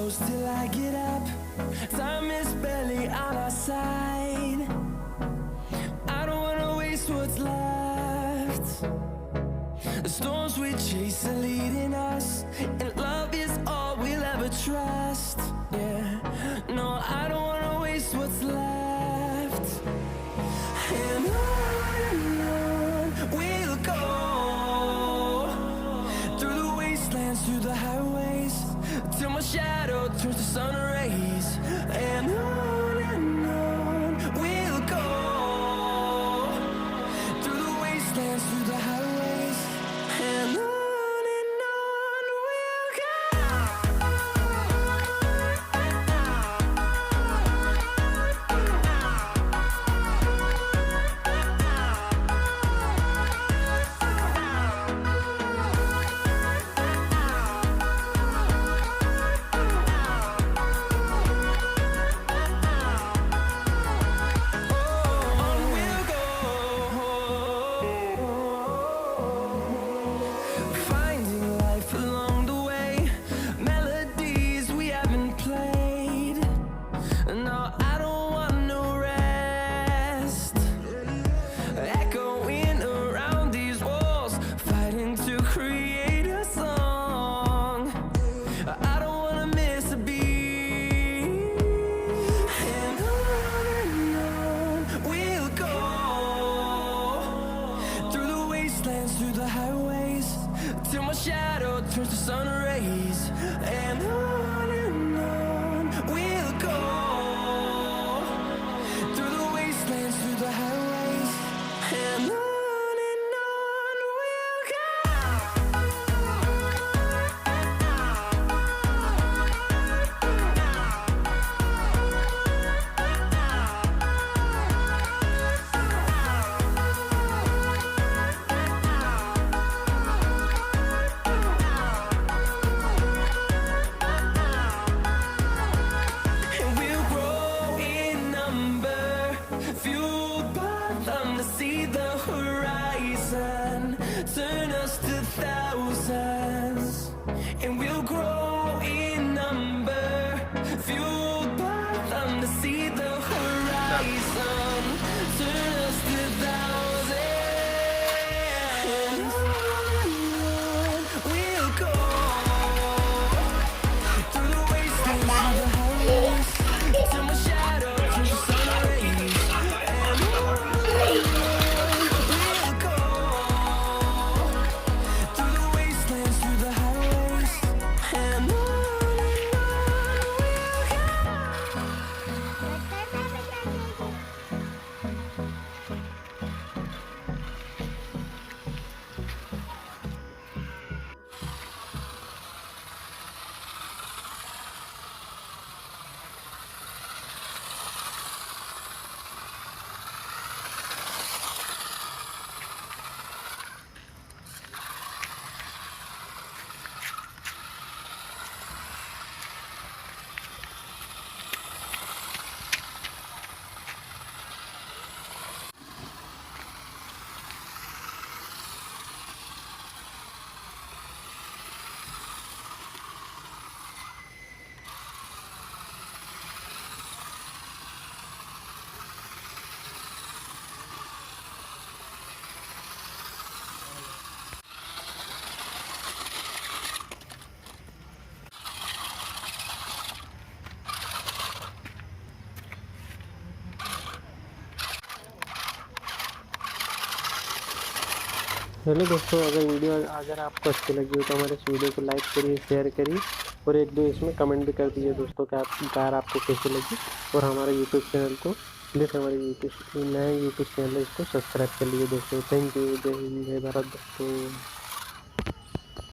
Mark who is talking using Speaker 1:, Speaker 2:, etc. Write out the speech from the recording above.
Speaker 1: close till I get up. Time is barely on our side. I don't wanna waste what's left. The storms we chase are leading us, and love is all we'll ever trust. Yeah, no, I don't wanna waste what's left. And on we'll go, through the wastelands, through the highways, till my shadow turns to sun rays. And on we'll go, through the wastelands, through the highways, and on we'll go. Finding life along the way, melodies we haven't played. No, I don't want no rest. Echoing around these walls, fighting to create a song. I don't wanna miss a beat. And on we'll go, through the wastelands, through the highways, till my shadow turns to sun rays. And on we'll go, through the wastelands, through the highways, and on we'll go. And we'll grow in number, fueled by them to see the horizon, turn us to thousands. And we'll grow in number, fueled by them to see the horizon, turn us to thousands. And on we'll go, through the wastelands, through the highways, till my shadow turns to sun rays. And we'll go, through the wastelands, through the highways, and on we'll go.
Speaker 2: Hello दोस्तों, अगर आपको अच्छी लगी हो तो हमारे इस video को लाइक करिए, शेयर करिए और एक दो इसमें कमेंट भी कर दीजिए दोस्तों कि कार आपको कैसी लगी। और हमारे यूट्यूब चैनल को प्लीज़, हमारे नए यूट्यूब चैनल है, इसको सब्सक्राइब कर लीजिए दोस्तों। Thank you. जय हिंद, जय भारत दोस्तों।